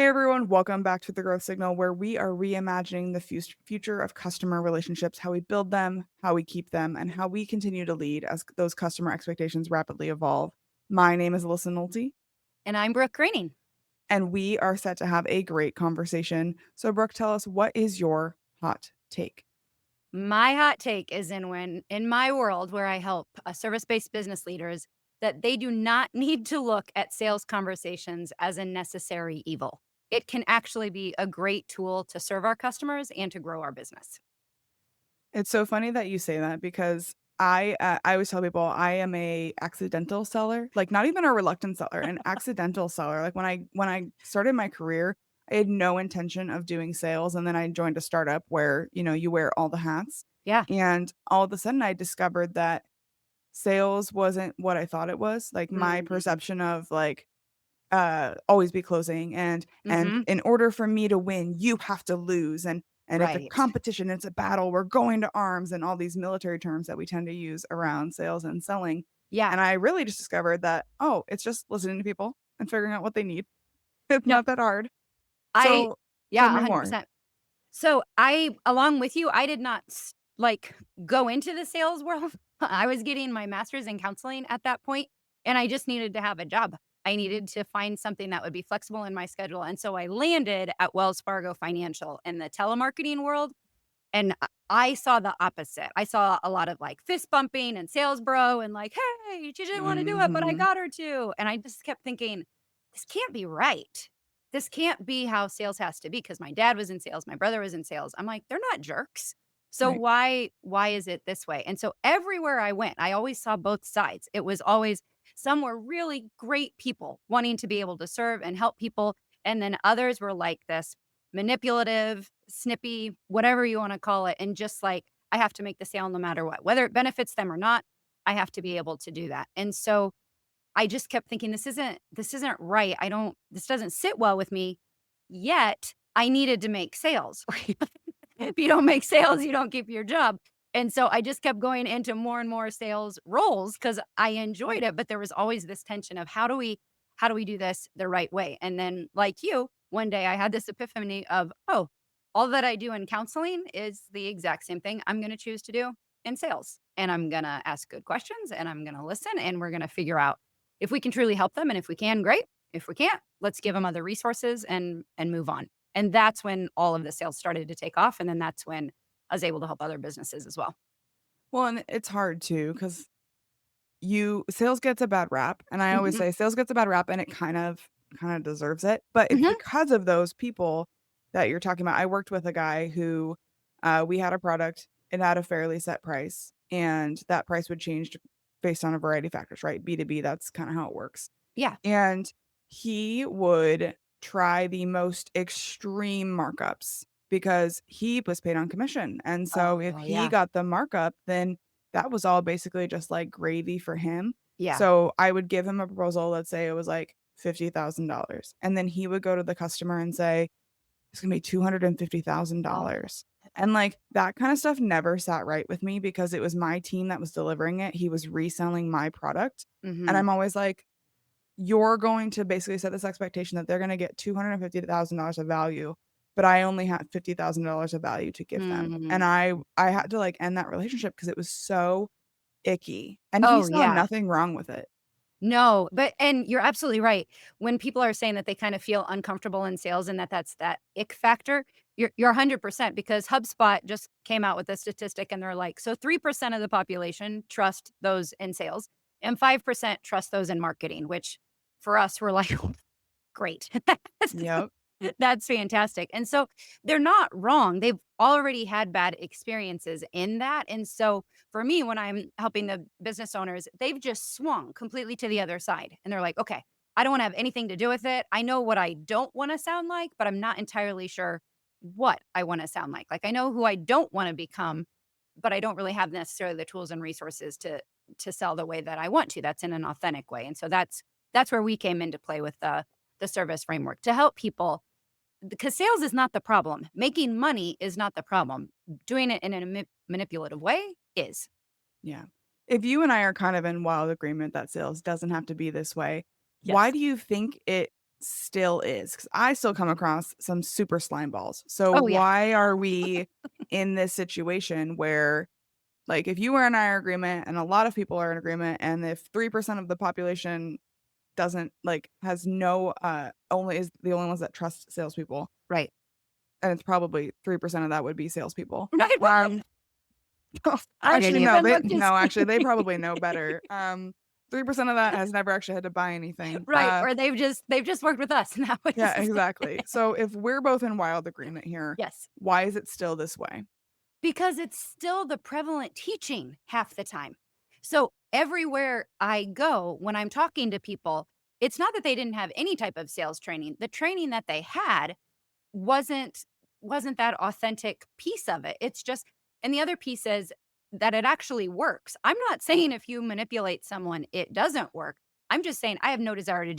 Hey everyone, welcome back to the Growth Signal, where we are reimagining the future of customer relationships, how we build them, how we keep them, and how we continue to lead as those customer expectations rapidly evolve. My name is Alyssa Nolte, And I'm Brooke Greening. and we are set to have a great conversation. So, Brooke, tell us, what is your hot take? My hot take is in my world where I help service-based business leaders that they do not need to look at sales conversations as a necessary evil. It can actually be a great tool to serve our customers and to grow our business. It's so funny that you say that because I always tell people I am a accidental seller, like not even a reluctant seller, an accidental seller. Like when I started my career, I had no intention of doing sales, and then I joined a startup where you wear all the hats, Yeah. and all of a sudden I discovered that sales wasn't what I thought it was. Like my Mhm. perception of like always be closing, and Mhm. in order for me to win you have to lose, and it's a Right. competition, it's a battle, we're going to arms, and all these military terms that we tend to use around sales and selling. Yeah. And I really just discovered that, oh, it's just listening to people and figuring out what they need. It's No, not that hard. I So tell yeah, me more. 100%. So I, along with you, I did not go into the sales world. I was getting my master's in counseling at that point, and I just needed to have a job. I needed to find something that would be flexible in my schedule. And so I landed at Wells Fargo Financial in the telemarketing world. And I saw the opposite. I saw a lot of like fist bumping and sales bro and like, hey, she didn't want to do it, but I Hmm. got her to. And I just kept thinking, this can't be right. This can't be how sales has to be because my dad was in sales, my brother was in sales. I'm like, they're not jerks. So Right. why is it this way? And so everywhere I went, I always saw both sides. It was always some were really great people wanting to be able to serve and help people, and then others were like this manipulative, snippy, whatever you wanna call it, and just like, I have to make the sale no matter what. Whether it benefits them or not, I have to be able to do that. And so, I just kept thinking, this isn't right. I don't this doesn't sit well with me, yet I needed to make sales. If you don't make sales, you don't keep your job. And so I just kept going into more and more sales roles because I enjoyed it, but there was always this tension of how do we do this the right way? And then like you, one day I had this epiphany of, oh, all that I do in counseling is the exact same thing I'm going to choose to do in sales. And I'm going to ask good questions and I'm going to listen and we're going to figure out if we can truly help them. And if we can, great. If we can't, let's give them other resources and move on. And that's when all of the sales started to take off, and then that's when I was able to help other businesses as well. Well, and it's hard too because you sales gets a bad rap, and I always Mhm. say sales gets a bad rap, and it kind of deserves it, but it's Mhm. because of those people that you're talking about. I worked with a guy who, we had a product, it had a fairly set price, and that price would change based on a variety of factors, right? B2B, that's kinda how it works, Yeah. and he would try the most extreme markups because he was paid on commission, and so if Oh, he yeah. got the markup, then that was all basically just like gravy for him. Yeah. So I would give him a proposal, let's say it was like $50,000. And then he would go to the customer and say, it's gonna be Oh. $250,000. And like that kind of stuff never sat right with me because it was my team that was delivering it. He was reselling my product. And Mhm. I'm always like, you're going to basically set this expectation that they're going to get $250,000 of value, but I only had $50,000 of value to give them. And Mhm. I had to like end that relationship because it was so icky. And he Oh, saw yeah. nothing wrong with it. No, but and you're absolutely right. When people are saying that they kind of feel uncomfortable in sales and that that's that ick factor, you're 100% because HubSpot just came out with a statistic and they're like, so 3% of the population trust those in sales and 5% trust those in marketing, which for us we're like, great. Yep. That's fantastic. And so they're not wrong. They've already had bad experiences in that. And so for me, when I'm helping the business owners, they've just swung completely to the other side. And they're like, okay, I don't want to have anything to do with it. I know what I don't want to sound like, but I'm not entirely sure what I want to sound like. Like I know who I don't want to become, but I don't really have necessarily the tools and resources to sell the way that I want to. That's in an authentic way. And so that's where we came into play with the service framework to help people because sales is not the problem. Making money is not the problem. Doing it in a manipulative way is. Yeah. If you and I are kind of in wild agreement that sales doesn't have to be this way, why Yes. do you think it still is, because I still come across some super slime balls. So Oh, yeah. why are we in this situation where, like, if you and I are in agreement and a lot of people are in agreement, and if 3% of the population doesn't, like, has no, only is the only ones that trust salespeople, Right. and it's probably 3% of that would be salespeople. Right. Um, I didn't actually, no, even look to actually, see. they probably know better. 3% of that has never actually had to buy anything. Right, or they've just worked with us, and that was Yeah, exactly. So if we're both in wild agreement here, yes. why is it still this way? Because it's still the prevalent teaching half the time. So everywhere I go, when I'm talking to people, it's not that they didn't have any type of sales training. The training that they had wasn't wasn't that authentic piece of it. It's just and the other piece is that it actually works. I'm not saying if you manipulate someone, it doesn't work. I'm just saying I have no desire to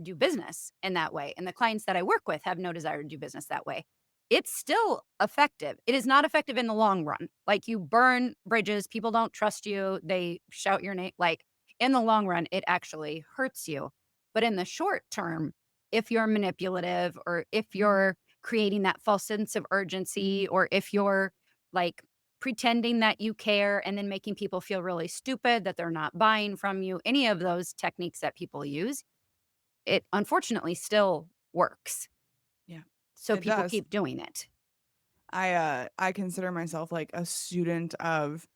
do business in that way. And the clients that I work with have no desire to do business that way. It's still effective. It is not effective in the long run. Like you burn bridges, people don't trust you, they shout your name. Like in the long run, it actually hurts you. But in the short term, if you're manipulative or if you're creating that false sense of urgency, or if you're like pretending that you care and then making people feel really stupid that they're not buying from you, any of those techniques that people use, it unfortunately still works. Yeah, So it people does. keep doing it. I consider myself like a student of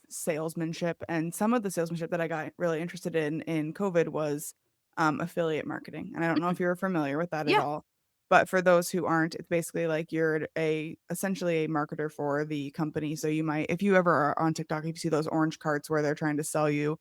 salesmanship, and some of the salesmanship that I got really interested in COVID was affiliate marketing. And I don't know Mhm. if you're familiar with that at Yeah. all. But for those who aren't, it's basically like you're a essentially a marketer for the company. So you might, if you ever are on TikTok, if you see those orange carts where they're trying to sell you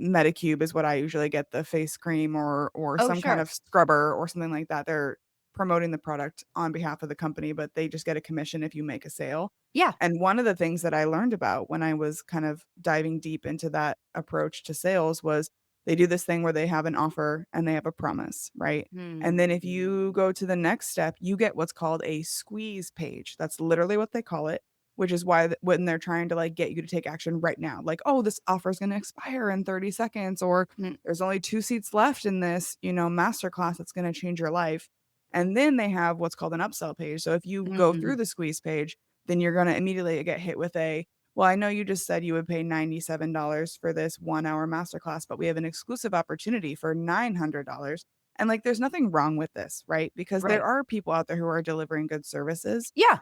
Medicube is what I usually get, the face cream or Oh, some kind sure. of scrubber or something like that. They're promoting the product on behalf of the company, but they just get a commission if you make a sale. Yeah. And one of the things that I learned about when I was kind of diving deep into that approach to sales was they do this thing where they have an offer and they have a promise, right? And then if Hmm. you go to the next step, you get what's called a squeeze page. That's literally what they call it, which is why when they're trying to, like, get you to take action right now, like, "Oh, this offer is gonna expire in 30 seconds," or Mm, "There's only 2 seats left in this, masterclass that's gonna change your life." And then they have what's called an upsell page. So if you go through mm, the squeeze page, then you're gonna immediately get hit with a, "Well, I know you just said you would pay $97 for this 1-hour masterclass, but we have an exclusive opportunity for $900." And, like, there's nothing wrong with this, right? Because there right. are people out there who are delivering good services, Yeah.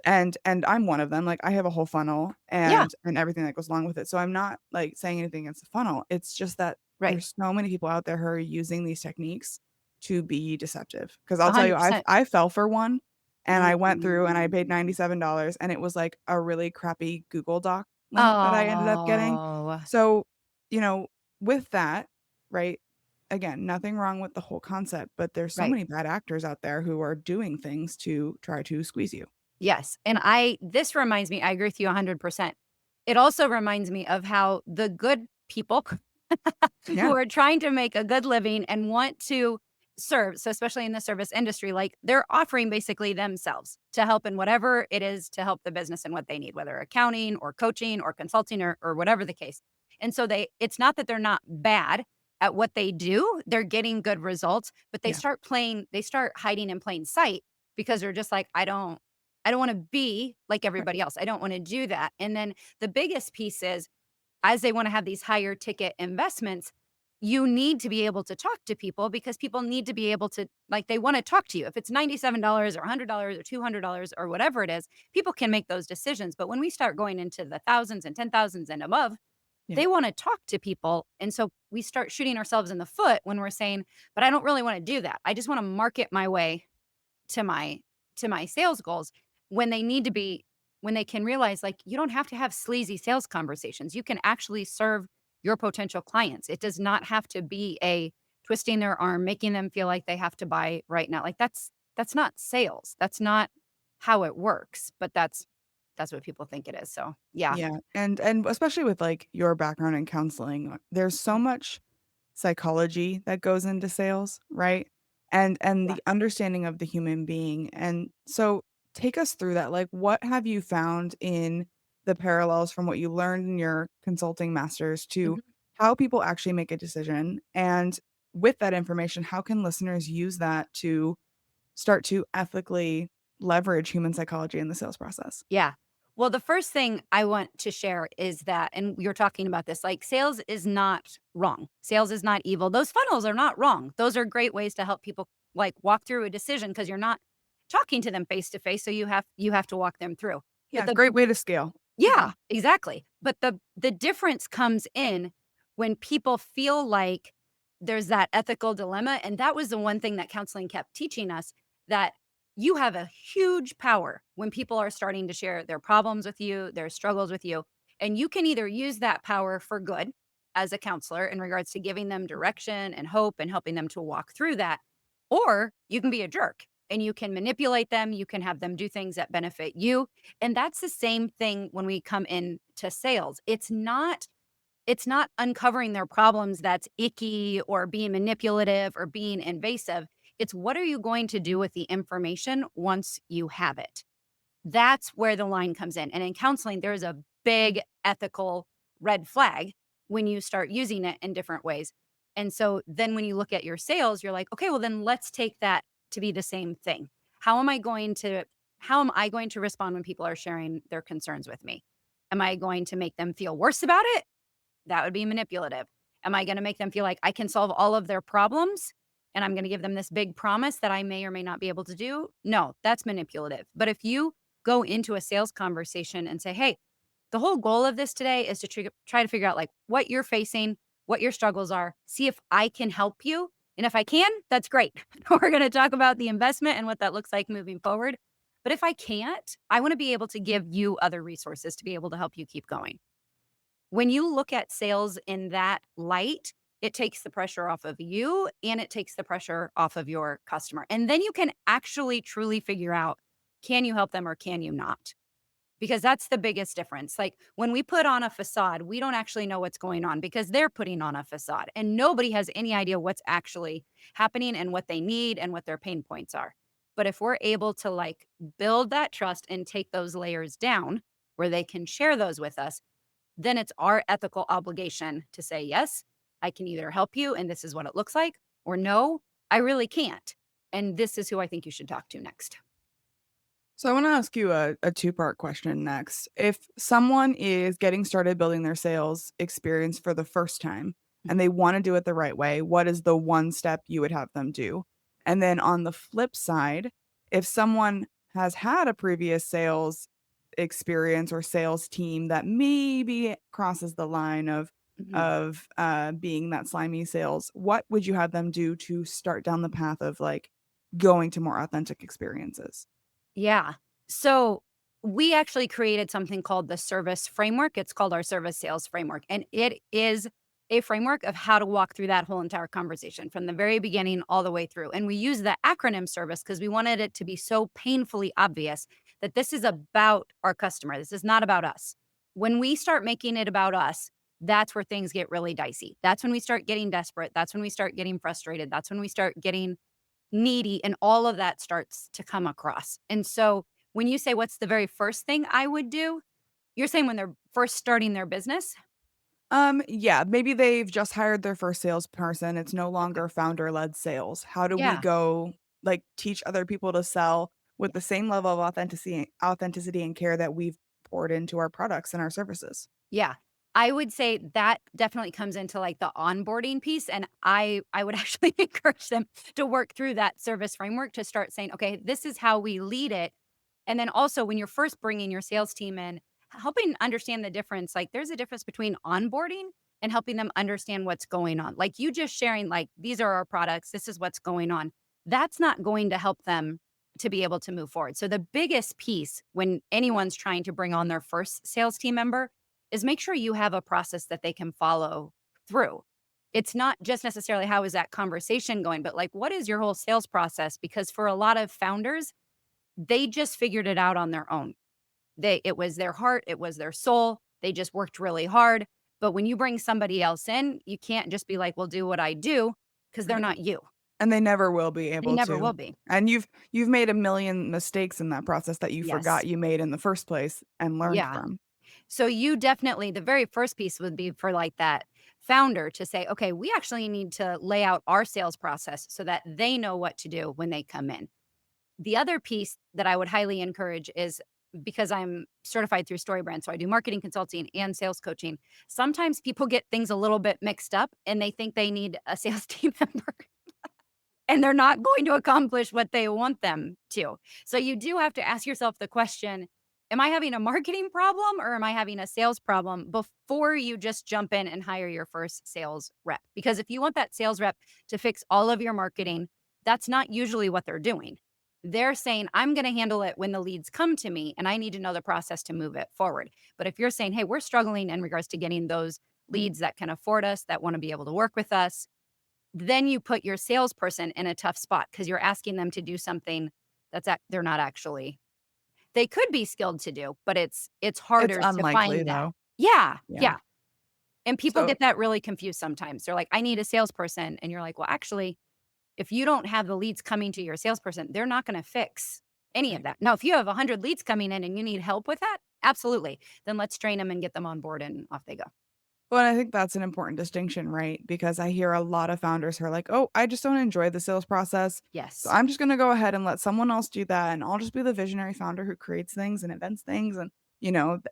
and I'm one of them. Like, I have a whole funnel Yeah. and everything that goes along with it. So I'm not, like, saying anything against the funnel. It's just that Right. there's so many people out there who are using these techniques to be deceptive. Because 'Cause I'll tell you, I 100%. I fell for one, and I went through and I paid Mm. $97, and it was, like, a really crappy Google Doc link that I ended up getting. Oh, So, you know, with that, right, again, nothing wrong with the whole concept, but there's so right. many bad actors out there who are doing things to try to squeeze you. Yes, and I this reminds me, I agree with you 100%. It also reminds me of how the good people who Yeah. are trying to make a good living and want to serve, so especially in the service industry, like, they're offering basically themselves to help in whatever it is to help the business and what they need, whether accounting or coaching or consulting or whatever the case. And so it's not that they're not bad at what they do, they're getting good results, but Yeah. they start hiding in plain sight because they're just like, I don't wanna be like Right. everybody else. I don't wanna do that. And then the biggest piece is as they wanna have these higher ticket investments, you need to be able to talk to people because people need to be able to like, they wanna talk to you. If it's $97 or $100 or $200 or whatever it is, people can make those decisions. But when we start going into the thousands and 10,000s and above, Yeah. they wanna talk to people. And so we start shooting ourselves in the foot when we're saying, "But I don't really wanna do that. I just wanna market my way to my sales goals," when they need to be when they can realize, like, you don't have to have sleazy sales conversations. You can actually serve your potential clients. It does not have to be a twisting their arm, making them feel like they have to buy right now. Like, that's not sales. That's not how it works, but that's what people think it is. So, yeah. Yeah, and especially with, like, your background in counseling, there's so Mhm. much psychology that goes into sales, right? And Yeah. the understanding of the human being, and so take us through that, like, what have you found in the parallels from what you learned in your consulting masters to Mhm. how people actually make a decision? And with that information, how can listeners use that to start to ethically leverage human psychology in the sales process? Yeah. Well, the first thing I want to share is that, and you're talking about this, like sales is not wrong. Sales is not evil. Those funnels are not wrong. Those are great ways to help people like walk through a decision because you're not talking to them face to face. So you have to walk them through. But Yeah, great way to scale. yeah, exactly. But the difference comes in when people feel like there's that ethical dilemma, and that was the one thing that counseling kept teaching us, that you have a huge power when people are starting to share their problems with you, their struggles with you, and you can either use that power for good as a counselor in regards to giving them direction and hope and helping them to walk through that, or you can be a jerk and you can manipulate them, you can have them do things that benefit you, and that's the same thing when we come into sales. It's not uncovering their problems that's icky or being manipulative or being invasive. It's what are you going to do with the information once you have it? That's where the line comes in. And in counseling, there's a big ethical red flag when you start using it in different ways. And so then when you look at your sales, you're like, okay, well then let's take that to be the same thing. How am I going to how am I going to respond when people are sharing their concerns with me? Am I going to make them feel worse about it? That would be manipulative. Am I going to make them feel like I can solve all of their problems and I'm going to give them this big promise that I may or may not be able to do? No, that's manipulative. But if you go into a sales conversation and say, "Hey, the whole goal of this today is to try to figure out like what you're facing, what your struggles are, see if I can help you. And if I can, that's great. We're going to talk about the investment and what that looks like moving forward. But if I can't, I want to be able to give you other resources to be able to help you keep going." When you look at sales in that light, it takes the pressure off of you and it takes the pressure off of your customer. And then you can actually truly figure out, can you help them or can you not? Because that's the biggest difference. Like when we put on a facade, we don't actually know what's going on because they're putting on a facade and nobody has any idea what's actually happening and what they need and what their pain points are. But if we're able to like build that trust and take those layers down where they can share those with us, then it's our ethical obligation to say, yes, I can either help you and this is what it looks like, or no, I really can't. And this is who I think you should talk to next. So I want to ask you a two-part question next. If someone is getting started building their sales experience for the first time and Mhm. they want to do it the right way, what is the one step you would have them do? And then on the flip side, if someone has had a previous sales experience or sales team that maybe crosses the line of Mhm. being that slimy sales, what would you have them do to start down the path of like going to more authentic experiences? Yeah. So we actually created something called the service framework. It's called our service sales framework. And it is a framework of how to walk through that whole entire conversation from the very beginning all the way through. And we use the acronym service because we wanted it to be so painfully obvious that this is about our customer. This is not about us. When we start making it about us, that's where things get really dicey. That's when we start getting desperate. That's when we start getting frustrated. That's when we start getting needy and all of that starts to come across. And so when you say what's the very first thing I would do, you're saying when they're first starting their business? Yeah, maybe they've just hired their first salesperson. It's no Okay. longer founder-led sales. How do we Yeah. go like teach other people to sell with Yeah. the same level of authenticity and care that we've poured into our products and our services? Yeah. I would say that definitely comes into like the onboarding piece. And I would actually encourage them to work through that service framework to start saying, okay, this is how we lead it. And then also when you're first bringing your sales team in, helping understand the difference. Like there's a difference between onboarding and helping them understand what's going on. Like you just sharing, like, these are our products, this is what's going on. That's not going to help them to be able to move forward. So the biggest piece when anyone's trying to bring on their first sales team member is make sure you have a process that they can follow through. It's not just necessarily how is that conversation going, but like what is your whole sales process? Because for a lot of founders, they just figured it out on their own. It was their heart, it was their soul. They just worked really hard. But when you bring somebody else in, you can't just be like, "Well, do what I do," because they're not you. And they never will be They able never to. will be. And you've made a million mistakes in that process that you Yes. forgot you made in the first place and learned Yeah. from. So you definitely the very first piece would be for like that. founder to say, okay, we actually need to lay out our sales process so that they know what to do when they come in. The other piece that I would highly encourage is, because I'm certified through StoryBrand, so I do marketing consulting and sales coaching. Sometimes people get things a little bit mixed up and they think they need a sales team member and they're not going to accomplish what they want them to. So you do have to ask yourself the question, am I having a marketing problem or am I having a sales problem before you just jump in and hire your first sales rep? Because if you want that sales rep to fix all of your marketing, that's not usually what they're doing. They're saying, I'm going to handle it when the leads come to me and I need to know the process to move it forward. But if you're saying, hey, we're struggling in regards to getting those leads that can afford us, that want to be able to work with us, then you put your salesperson in a tough spot because you're asking them to do something they're not actually, they could be skilled to do, but it's It's harder to unlikely find that. though. Yeah, Yeah. yeah, and people So get that really confused sometimes. They're like, "I need a salesperson," and you're like, "Well, actually, if you don't have the leads coming to your salesperson, they're not gonna fix any of right. that." Now, if you have 100 leads coming in and you need help with that, absolutely, then let's train them and get them on board and off they go. Well, and I think that's an important distinction, right? Because I hear a lot of founders who are like, "Oh, I just don't enjoy the sales process. So Yes. I'm just going to go ahead and let someone else do that. And I'll just be the visionary founder who creates things and invents things and,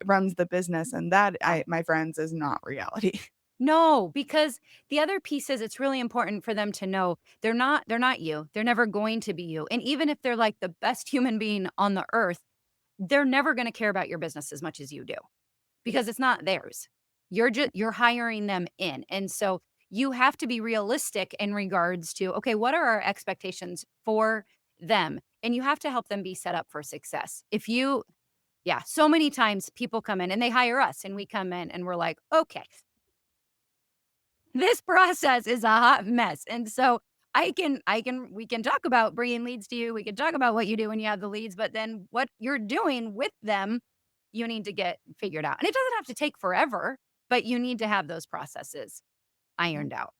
runs the business." And that, Yeah. my friends, is not reality. No, because the other piece is it's really important for them to know they're not you. They're never going to be you. And even if they're like the best human being on the earth, they're never gonna care about your business as much as you do because it's not theirs. You're hiring them in. And so you have to be realistic in regards to, okay, what are our expectations for them? And you have to help them be set up for success. If you Yeah, so many times people come in and they hire us and we come in and we're like, okay, this process is a hot mess. And so we can talk about bringing leads to you. We can talk about what you do when you have the leads, but then what you're doing with them, you need to get figured out. And it doesn't have to take forever, but you need to have those processes ironed out.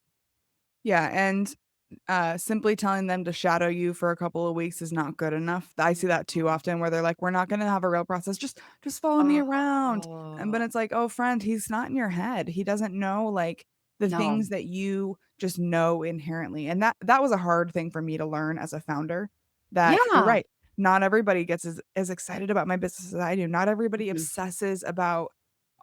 Yeah. And simply telling them to shadow you for a couple of weeks is not good enough. I see that too often where they're like, "We're not going to have a real process. Just follow me around." And but Oh, it's like, "Oh, friend, he's not in your head. He doesn't know like the no. things that you just know inherently." And that was a hard thing for me to learn as a founder. That you're Yeah. right. Not everybody gets as excited about my business as I do. Not everybody Mhm. obsesses about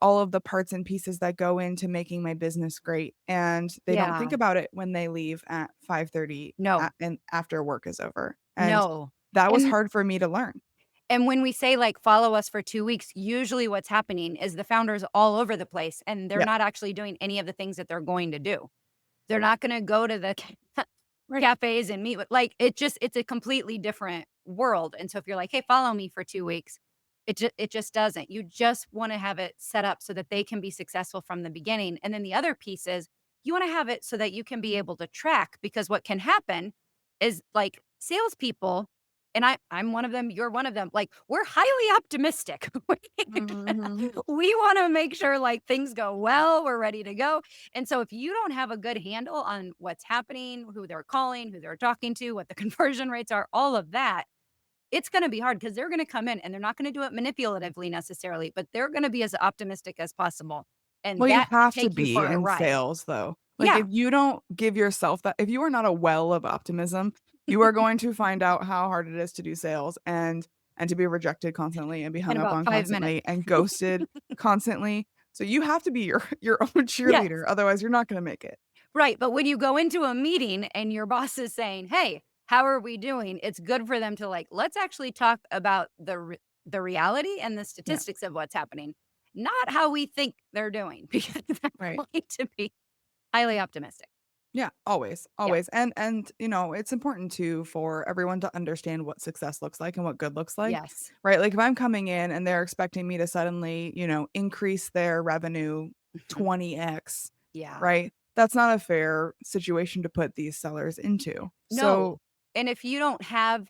all of the parts and pieces that go into making my business great, and they don't Yeah. think about it when they leave at 5:30 No. and after work is over, and No. that was And hard for me to learn. And when we say, like, follow us for 2 weeks, usually what's happening is the founder's all over the place, and they're Yeah, not actually doing any of the things that they're going to do. They're not gonna go to the right. cafes and meet with, like, it's a completely different world, and so if you're like, "Hey, follow me for 2 weeks," it just doesn't. You just wanna have it set up so that they can be successful from the beginning, and then the other piece is you wanna have it so that you can be able to track, because what can happen is, like, salespeople, and I'm one of them, you're one of them, like, we're highly optimistic. Mhm. We wanna make sure, like, things go well, we're ready to go, and so if you don't have a good handle on what's happening, who they're calling, who they're talking to, what the conversion rates are, all of that, it's gonna be hard because 'cause they're gonna come in and they're not gonna do it manipulatively necessarily, but they're gonna be as optimistic as possible, and Well, you that can have to take you be for a in ride. sales, though. Like, Yeah, if you don't give yourself that if you are not a well of optimism, you are going to find out how hard it is to do sales and to be rejected constantly and be in hung up about on 5 minutes. constantly and ghosted constantly. So you have to be your your own Yes. cheerleader, otherwise you're not gonna make it. Right, but when you go into a meeting and your boss is saying, "Hey, how are we doing?" It's good for them to, like, let's actually talk about the reality and the Yeah, statistics of what's happening, not how we think they're doing, because they're right. going to be highly optimistic. Yeah, always, Yeah. always. And it's important too for everyone to understand what success looks like and what good looks like, Yes. right? Like if I'm coming in and they're expecting me to suddenly, increase their revenue Mhm. 20x, Yeah. right? That's not a fair situation to put these sellers into. No, So, and if you don't have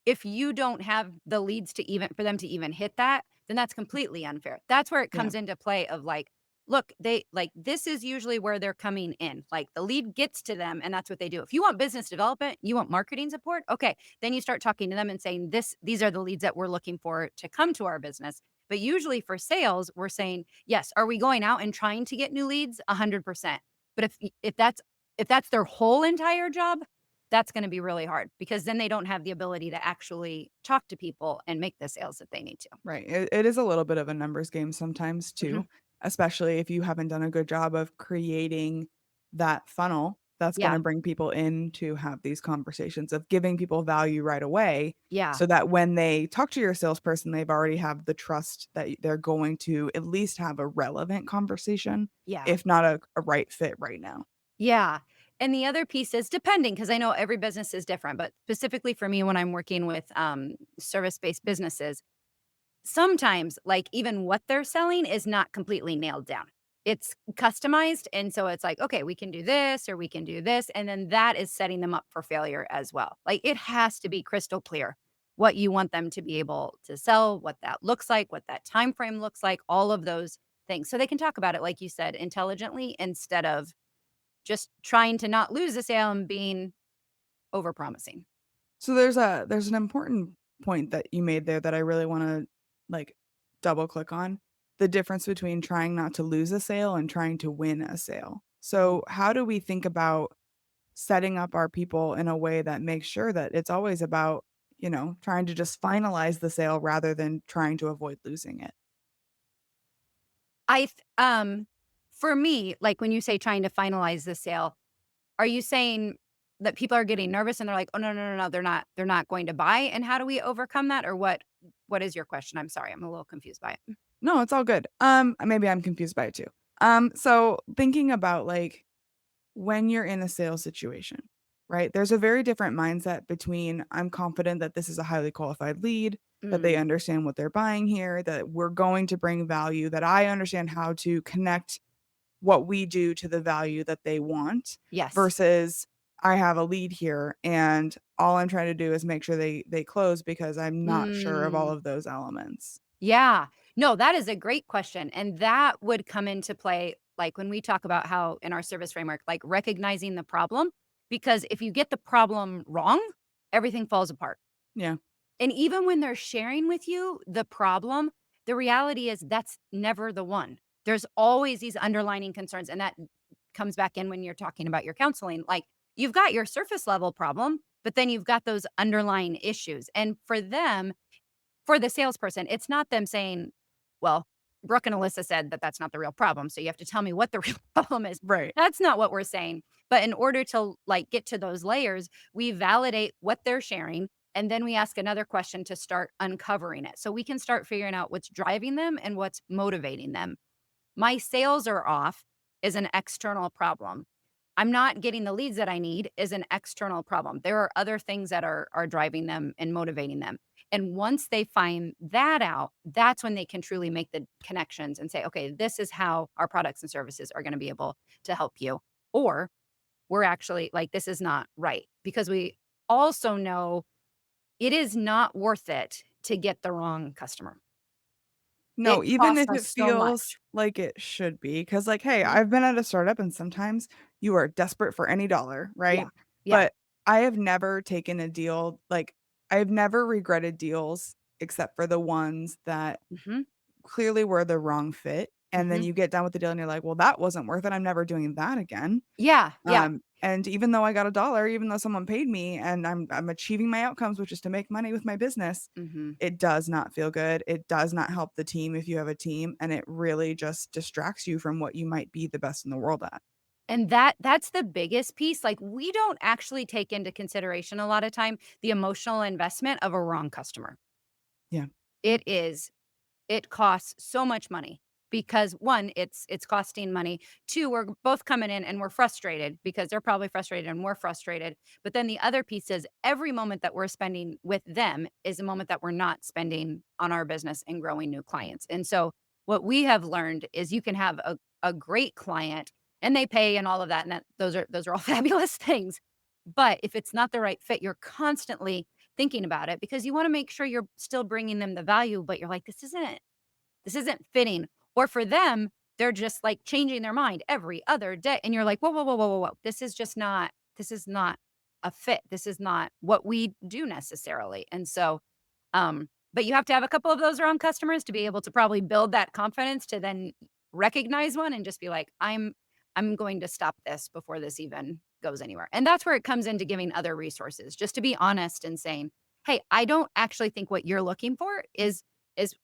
the leads to even for them to even hit that, then that's completely unfair. That's where it yeah, comes into play of, like, look, they like, this is usually where they're coming in. Like, the lead gets to them, and that's what they do. If you want business development, you want marketing support, okay, then you start talking to them and saying, these are the leads that we're looking for to come to our business. But usually for sales, we're saying, yes, are we going out and trying to get new leads? 100%. But if that's their whole entire job, that's gonna be really hard because then they don't have the ability to actually talk to people and make the sales that they need to. Right. It is a little bit of a numbers game sometimes Mhm. too, especially if you haven't done a good job of creating that funnel that's going Yeah, to bring people in to have these conversations of giving people value right away yeah, so that when they talk to your salesperson, they've already have the trust that they're going to at least have a relevant conversation, yeah. if not a right fit right now. Yeah, and the other piece is depending, because I know every business is different, but specifically for me when I'm working with, service-based businesses, sometimes, like, even what they're selling is not completely nailed down. It's customized, and so it's like, "Okay, we can do this or we can do this," and then that is setting them up for failure as well. Like, it has to be crystal clear what you want them to be able to sell, what that looks like, what that time frame looks like, all of those things, so they can talk about it, like you said, intelligently instead of just trying to not lose a sale and being overpromising. So there's an important point that you made there that I really wanna, like, double click on, the difference between trying not to lose a sale and trying to win a sale. Mhm. So, how do we think about setting up our people in a way that makes sure that it's always about, trying to just finalize the sale rather than trying to avoid losing it? I th For me, like, when you say trying to finalize the sale, are you saying that people are getting nervous and they're like, "Oh, no, no, no, no, they're not going to buy," and how do we overcome that, or what is your question? I'm sorry, I'm a little confused by it. No, it's all good. Maybe I'm confused by it too. So thinking about, like, when you're in a sales situation, right? There's a very different mindset between I'm confident that this is a highly qualified lead, that they Mm, understand what they're buying here, that we're going to bring value, that I understand how to connect what we do to the value that they want yes. versus I have a lead here and all I'm trying to do is make sure they close because I'm not sure of all Mm. of those elements. Yeah. No, that is a great question, and that would come into play, like, when we talk about how in our service framework, like, recognizing the problem, because if you get the problem wrong, everything falls apart. Yeah. And even when they're sharing with you the problem, the reality is that's never the one. There's always these underlining concerns, and that comes back in when you're talking about your counseling. Like, you've got your surface level problem, but then you've got those underlying issues, and for the salesperson, it's not them saying, "Well, Brooke and Alyssa said that that's not the real problem, so you have to tell me what the real problem is." Right. That's not what we're saying. But in order to, like, get to those layers, we validate what they're sharing, and then we ask another question to start uncovering it. So we can start figuring out what's driving them and what's motivating them. My sales are off is an external problem. I'm not getting the leads that I need is an external problem. There are other things that are driving them and motivating them. And once they find that out, that's when they can truly make the connections and say, okay, this is how our products and services are going to be able to help you. Or we're actually like, this is not right. Because we also know it is not worth it to get the wrong customer. No, It even costs if us it so feels much. like it should be, because, like, hey, Mhm. I've been at a startup and sometimes you are desperate for any dollar, Yeah. right? Yeah. But I have never taken a deal, like, I've never regretted deals except for the ones that Hmm. clearly were the wrong fit. And then Hmm. you get done with the deal and you're like, well, that wasn't worth it. I'm never doing that again. Yeah. Yeah. And even though I got a dollar, even though someone paid me and I'm achieving my outcomes, which is to make money with my business, Hmm. it does not feel good. It does not help the team if you have a team, and it really just distracts you from what you might be the best in the world at. And that's the biggest piece, like, we don't actually take into consideration a lot of time the emotional investment of a wrong customer. Yeah. It is it costs so much money because 1, it's costing money. 2, we're both coming in and we're frustrated because they're probably frustrated and we're frustrated. But then the other piece is every moment that we're spending with them is a moment that we're not spending on our business and growing new clients. And so what we have learned is you can have a great client and they pay and all of that, and those are all fabulous things. But if it's not the right fit, you're constantly thinking about it because you want to make sure you're still bringing them the value, but you're like, this isn't fitting. Or for them, they're just like changing their mind every other day. And you're like, whoa, whoa, whoa, whoa, whoa, whoa. This is not a fit. This is not what we do necessarily. And so, but you have to have a couple of those wrong customers to be able to probably build that confidence to then recognize one and just be like, I'm going to stop this before this even goes anywhere. And that's where it comes into giving other resources, just to be honest and saying, "Hey, I don't actually think what you're looking for is is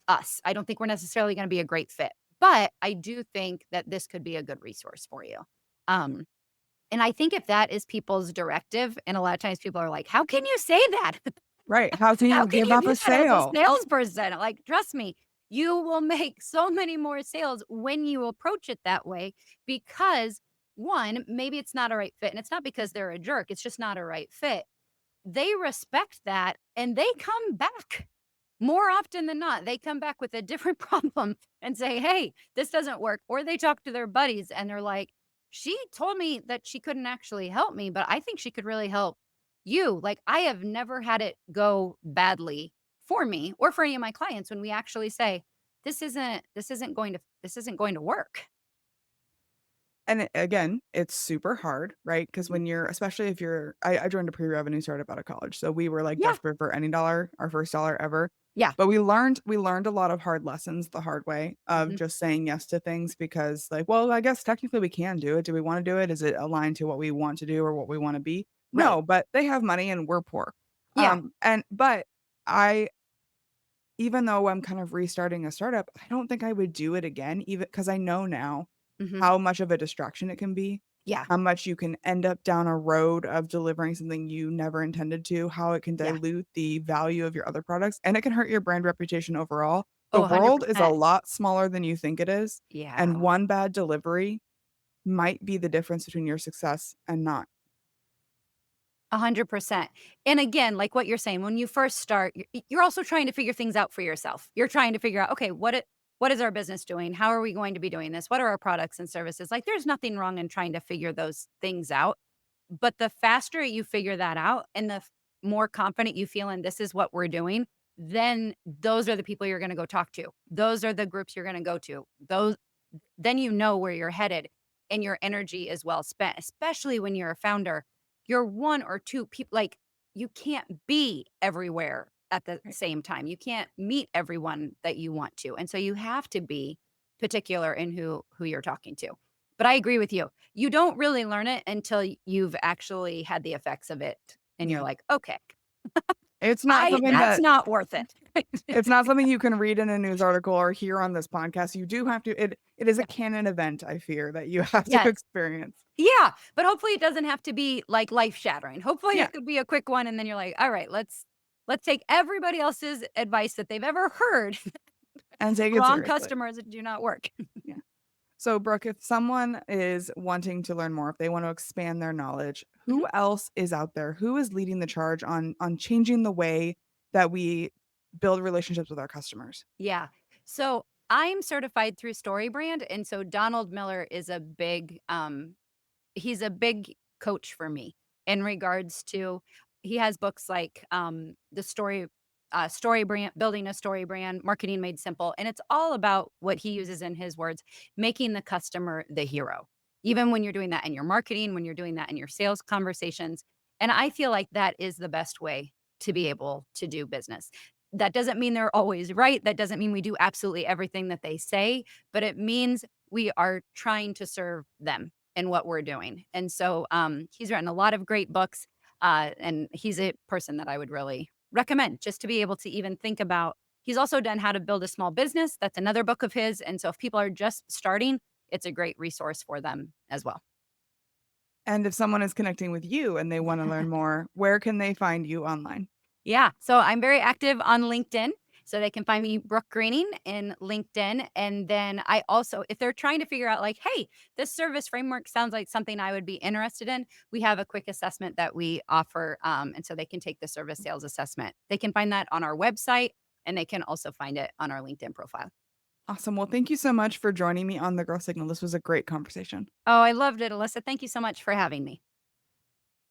us. I don't think we're necessarily gonna be a great fit, but I do think that this could be a good resource for you." Um, and I think if that is people's directive, and a lot of times people are like, "How can you say that? Right. How can How you can give you up do a that as a sale? salesperson?" Like, trust me, you will make so many more sales when you approach it that way because, 1, maybe it's not a right fit, and it's not because they're a jerk, it's just not a right fit. They respect that, and they come back. More often than not, they come back with a different problem and say, "Hey, this doesn't work." Or they talk to their buddies and they're like, "She told me that she couldn't actually help me, but I think she could really help you." Like, I have never had it go badly for me or for any of my clients when we actually say, this isn't going to work." And again, it's super hard, right? Because Mhm. when you're, especially if you're, I joined a pre-revenue startup out of college, so we were like Yeah. desperate for any dollar, our first dollar ever. Yeah. But we learned a lot of hard lessons the hard way of Mhm. just saying yes to things because, like, well, I guess technically we can do it. Do we want to do it? Is it aligned to what we want to do or what we want to be? Right. No, but they have money and we're poor. Yeah. And but I even though I'm kind of restarting a startup, I don't think I would do it again, even because I know now Mhm. how much of a distraction it can be, Yeah. how much you can end up down a road of delivering something you never intended to, how it can Yeah. dilute the value of your other products, and it can hurt your brand reputation overall. The Oh, world is a 100%. lot smaller than you think it is, and Yeah. one bad delivery might be the difference between your success and not. 100%. And again, like what you're saying, when you first start, you're also trying to figure things out for yourself. You're trying to figure out, okay, what is our business doing? How are we going to be doing this? What are our products and services? Like there's nothing wrong in trying to figure those things out. But the faster you figure that out and the more confident you feel in this is what we're doing, then those are the people you're going to go talk to. Those are the groups you're going to go to. Those then you know where you're headed and your energy is well spent, especially when you're a founder. You're one or two people, like, you can't be everywhere at the Right. same time. You can't meet everyone that you want to. And so you have to be particular in who you're talking to. But I agree with you. You don't really learn it until you've actually had the effects of it and you're Yeah. like, "Okay, It's not I something that's that not worth it." it's not something you can read in a news article or hear on this podcast. You do have to it is a Yeah. canon event, I fear, that you have to Yes. experience. Yeah, but hopefully it doesn't have to be, like, life-shattering. Hopefully Yeah, it could be a quick one, and then you're like, "Alright, let's take everybody else's advice that they've ever heard and take it wrong seriously. customers that do not work." Yeah. So, Brooke, if someone is wanting to learn more, if they want to expand their knowledge, Mhm. who else is out there? Who is leading the charge on changing the way that we build relationships with our customers? Yeah. So, I'm certified through StoryBrand, and so Donald Miller is he's a big coach for me in regards to he has books like, The Story Brand, Building a Story Brand, Marketing Made Simple, and it's all about what he uses in his words, making the customer the hero. Even when you're doing that in your marketing, when you're doing that in your sales conversations, and I feel like that is the best way to be able to do business. That doesn't mean they're always right, that doesn't mean we do absolutely everything that they say, but it means we are trying to serve them in what we're doing. And so he's written a lot of great books, and he's a person that I would really recommend just to be able to even think about. He's also done How to Build a Small Business. That's another book of his. And so if people are just starting, it's a great resource for them as well. And if someone is connecting with you and they want to learn more, where can they find you online? Yeah. So I'm very active on LinkedIn. So they can find me Brooke Greening in LinkedIn. And then I also, if they're trying to figure out like, hey, this service framework sounds like something I would be interested in, we have a quick assessment that we offer. And so they can take the service sales assessment. They can find that on our website and they can also find it on our LinkedIn profile. Awesome. Well, thank you so much for joining me on the Girl Signal. This was a great conversation. Oh, I loved it, Alyssa. Thank you so much for having me.